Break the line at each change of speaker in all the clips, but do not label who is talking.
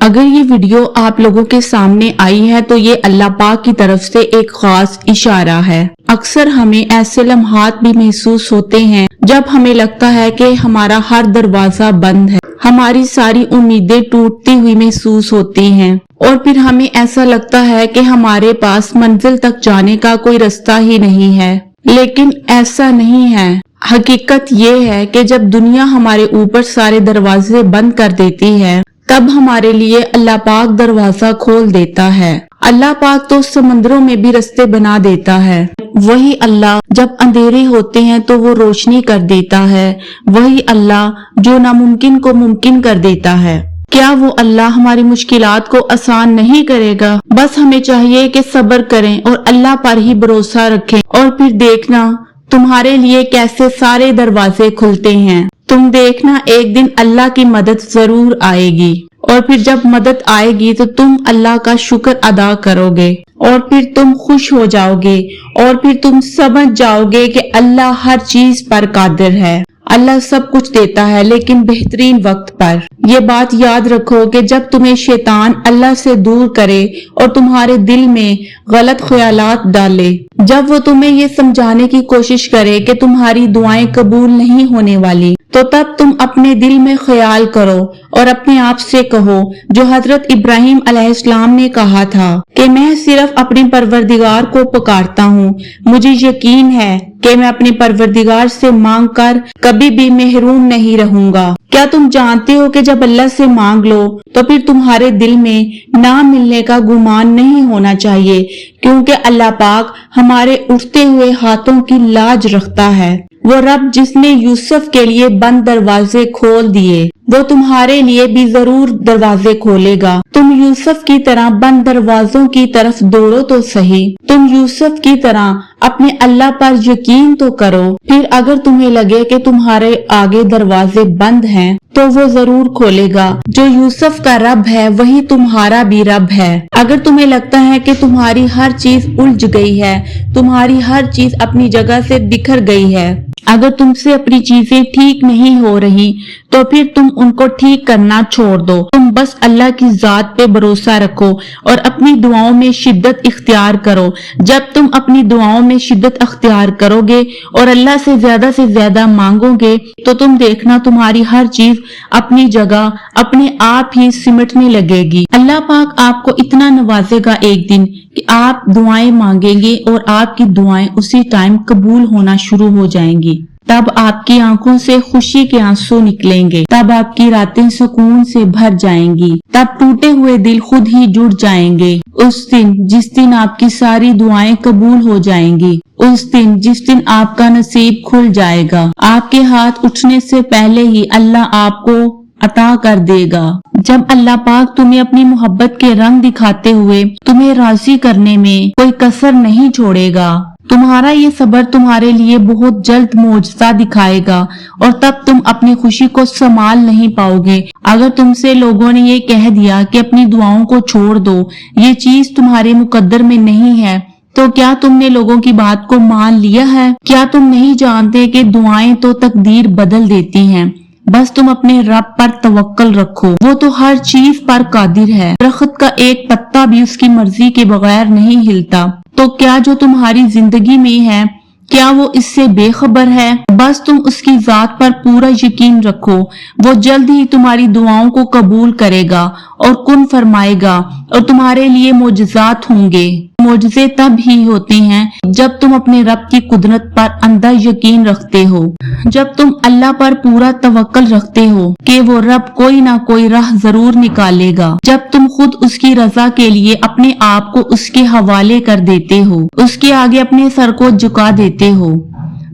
اگر یہ ویڈیو آپ لوگوں کے سامنے آئی ہے تو یہ اللہ پاک کی طرف سے ایک خاص اشارہ ہے۔ اکثر ہمیں ایسے لمحات بھی محسوس ہوتے ہیں جب ہمیں لگتا ہے کہ ہمارا ہر دروازہ بند ہے، ہماری ساری امیدیں ٹوٹتی ہوئی محسوس ہوتی ہیں، اور پھر ہمیں ایسا لگتا ہے کہ ہمارے پاس منزل تک جانے کا کوئی رستہ ہی نہیں ہے۔ لیکن ایسا نہیں ہے۔ حقیقت یہ ہے کہ جب دنیا ہمارے اوپر سارے دروازے بند کر دیتی ہے تب ہمارے لیے اللہ پاک دروازہ کھول دیتا ہے۔ اللہ پاک تو سمندروں میں بھی رستے بنا دیتا ہے۔ وہی اللہ جب اندھیرے ہوتے ہیں تو وہ روشنی کر دیتا ہے۔ وہی اللہ جو ناممکن کو ممکن کر دیتا ہے۔ کیا وہ اللہ ہماری مشکلات کو آسان نہیں کرے گا؟ بس ہمیں چاہیے کہ صبر کریں اور اللہ پر ہی بھروسہ رکھیں، اور پھر دیکھنا تمہارے لیے کیسے سارے دروازے کھلتے ہیں۔ تم دیکھنا ایک دن اللہ کی مدد ضرور آئے گی، اور پھر جب مدد آئے گی تو تم اللہ کا شکر ادا کرو گے، اور پھر تم خوش ہو جاؤ گے، اور پھر تم سمجھ جاؤ گے کہ اللہ ہر چیز پر قادر ہے۔ اللہ سب کچھ دیتا ہے لیکن بہترین وقت پر۔ یہ بات یاد رکھو کہ جب تمہیں شیطان اللہ سے دور کرے اور تمہارے دل میں غلط خیالات ڈالے، جب وہ تمہیں یہ سمجھانے کی کوشش کرے کہ تمہاری دعائیں قبول نہیں ہونے والی، تو تب تم اپنے دل میں خیال کرو اور اپنے آپ سے کہو جو حضرت ابراہیم علیہ السلام نے کہا تھا کہ میں صرف اپنے پروردگار کو پکارتا ہوں، مجھے یقین ہے کہ میں اپنے پروردگار سے مانگ کر کبھی بھی محروم نہیں رہوں گا۔ کیا تم جانتے ہو کہ جب اللہ سے مانگ لو تو پھر تمہارے دل میں نہ ملنے کا گمان نہیں ہونا چاہیے، کیونکہ اللہ پاک ہمارے اٹھتے ہوئے ہاتھوں کی لاج رکھتا ہے۔ وہ رب جس نے یوسف کے لیے بند دروازے کھول دیے، وہ تمہارے لیے بھی ضرور دروازے کھولے گا۔ تم یوسف کی طرح بند دروازوں کی طرف دوڑو تو صحیح، تم یوسف کی طرح اپنے اللہ پر یقین تو کرو، پھر اگر تمہیں لگے کہ تمہارے آگے دروازے بند ہیں تو وہ ضرور کھولے گا۔ جو یوسف کا رب ہے وہی تمہارا بھی رب ہے۔ اگر تمہیں لگتا ہے کہ تمہاری ہر چیز الجھ گئی ہے، تمہاری ہر چیز اپنی جگہ سے بکھر گئی ہے، اگر تم سے اپنی چیزیں ٹھیک نہیں ہو رہی تو پھر تم ان کو ٹھیک کرنا چھوڑ دو۔ تم بس اللہ کی ذات پہ بھروسہ رکھو اور اپنی دعاؤں میں شدت اختیار کرو۔ جب تم اپنی دعاؤں میں شدت اختیار کرو گے اور اللہ سے زیادہ مانگو گے تو تم دیکھنا تمہاری ہر چیز اپنی جگہ اپنے آپ ہی سمٹنے لگے گی۔ اللہ پاک آپ کو اتنا نوازے گا ایک دن کہ آپ دعائیں مانگیں گے اور آپ کی دعائیں اسی ٹائم قبول ہونا شروع ہو جائیں گی۔ تب آپ کی آنکھوں سے خوشی کے آنسو نکلیں گے، تب آپ کی راتیں سکون سے بھر جائیں گی، تب ٹوٹے ہوئے دل خود ہی جڑ جائیں گے۔ اس دن جس دن آپ کی ساری دعائیں قبول ہو جائیں گی، اس دن جس دن آپ کا نصیب کھل جائے گا، آپ کے ہاتھ اٹھنے سے پہلے ہی اللہ آپ کو عطا کر دے گا۔ جب اللہ پاک تمہیں اپنی محبت کے رنگ دکھاتے ہوئے تمہیں راضی کرنے میں کوئی کسر نہیں چھوڑے گا، تمہارا یہ صبر تمہارے لیے بہت جلد معجزہ دکھائے گا، اور تب تم اپنی خوشی کو سنبھال نہیں پاؤ گے۔ اگر تم سے لوگوں نے یہ کہہ دیا کہ اپنی دعاؤں کو چھوڑ دو، یہ چیز تمہارے مقدر میں نہیں ہے، تو کیا تم نے لوگوں کی بات کو مان لیا ہے؟ کیا تم نہیں جانتے کہ دعائیں تو تقدیر بدل دیتی ہیں؟ بس تم اپنے رب پر توکل رکھو، وہ تو ہر چیز پر قادر ہے۔ درخت کا ایک پتا بھی اس کی مرضی کے بغیر نہیں ہلتا، تو کیا جو تمہاری زندگی میں ہے کیا وہ اس سے بے خبر ہے؟ بس تم اس کی ذات پر پورا یقین رکھو، وہ جلد ہی تمہاری دعاؤں کو قبول کرے گا اور کن فرمائے گا، اور تمہارے لیے معجزات ہوں گے۔ معجزے تب ہی ہوتے ہیں جب تم اپنے رب کی قدرت پر اندھا یقین رکھتے ہو، جب تم اللہ پر پورا توکل رکھتے ہو کہ وہ رب کوئی نہ کوئی راہ ضرور نکالے گا، جب تم خود اس کی رضا کے لیے اپنے آپ کو اس کے حوالے کر دیتے ہو، اس کے آگے اپنے سر کو جھکا دیتے ہو،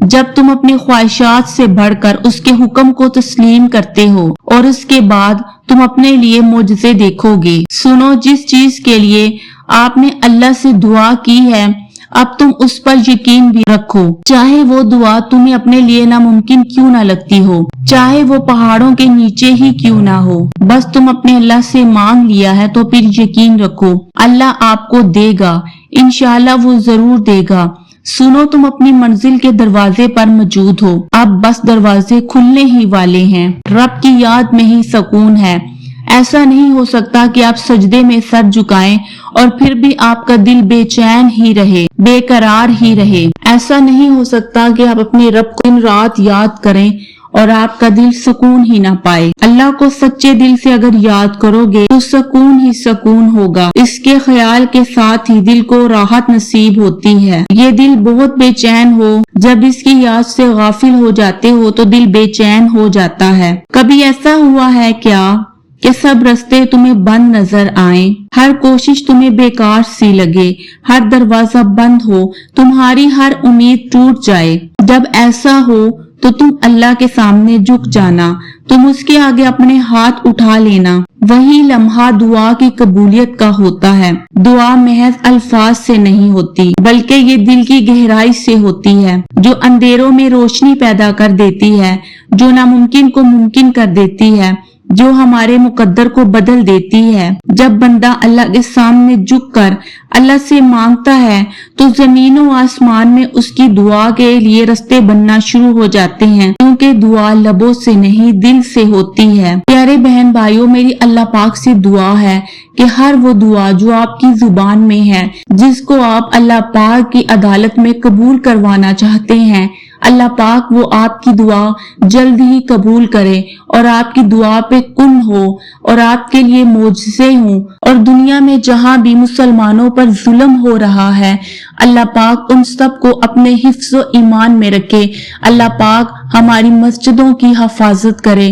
جب تم اپنی خواہشات سے بڑھ کر اس کے حکم کو تسلیم کرتے ہو، اور اس کے بعد تم اپنے لیے معجزے دیکھو گے۔ سنو، جس چیز کے لیے آپ نے اللہ سے دعا کی ہے اب تم اس پر یقین بھی رکھو، چاہے وہ دعا تمہیں اپنے لیے ناممکن کیوں نہ لگتی ہو، چاہے وہ پہاڑوں کے نیچے ہی کیوں نہ ہو۔ بس تم اپنے اللہ سے مانگ لیا ہے تو پھر یقین رکھو اللہ آپ کو دے گا، انشاءاللہ وہ ضرور دے گا۔ سنو، تم اپنی منزل کے دروازے پر موجود ہو، اب بس دروازے کھلنے ہی والے ہیں۔ رب کی یاد میں ہی سکون ہے۔ ایسا نہیں ہو سکتا کہ آپ سجدے میں سر جھکائیں اور پھر بھی آپ کا دل بے چین ہی رہے، بے قرار ہی رہے۔ ایسا نہیں ہو سکتا کہ آپ اپنے رب کو دن رات یاد کریں اور آپ کا دل سکون ہی نہ پائے۔ اللہ کو سچے دل سے اگر یاد کرو گے تو سکون ہی سکون ہوگا۔ اس کے خیال کے ساتھ ہی دل کو راحت نصیب ہوتی ہے۔ یہ دل بہت بے چین ہو، جب اس کی یاد سے غافل ہو جاتے ہو تو دل بے چین ہو جاتا ہے۔ کبھی ایسا ہوا ہے کیا کہ سب راستے تمہیں بند نظر آئیں، ہر کوشش تمہیں بیکار سی لگے، ہر دروازہ بند ہو، تمہاری ہر امید ٹوٹ جائے؟ جب ایسا ہو تو تم اللہ کے سامنے جھک جانا، تم اس کے آگے اپنے ہاتھ اٹھا لینا۔ وہی لمحہ دعا کی قبولیت کا ہوتا ہے۔ دعا محض الفاظ سے نہیں ہوتی بلکہ یہ دل کی گہرائی سے ہوتی ہے، جو اندھیروں میں روشنی پیدا کر دیتی ہے، جو ناممکن کو ممکن کر دیتی ہے، جو ہمارے مقدر کو بدل دیتی ہے۔ جب بندہ اللہ کے سامنے جھک کر اللہ سے مانگتا ہے تو زمین و آسمان میں اس کی دعا کے لیے راستے بننا شروع ہو جاتے ہیں، کیونکہ دعا لبوں سے نہیں دل سے ہوتی ہے۔ پیارے بہن بھائیوں، میری اللہ پاک سے دعا ہے کہ ہر وہ دعا جو آپ کی زبان میں ہے، جس کو آپ اللہ پاک کی عدالت میں قبول کروانا چاہتے ہیں، اللہ پاک وہ آپ کی دعا جلد ہی قبول کرے اور آپ کی دعا پہ کن ہو اور آپ کے لیے معجزے ہوں، اور دنیا میں جہاں بھی مسلمانوں پر ظلم ہو رہا ہے، اللہ پاک ان سب کو اپنے حفظ و ایمان میں رکھے۔ اللہ پاک ہماری مسجدوں کی حفاظت کرے۔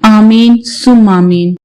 آمین ثم آمین۔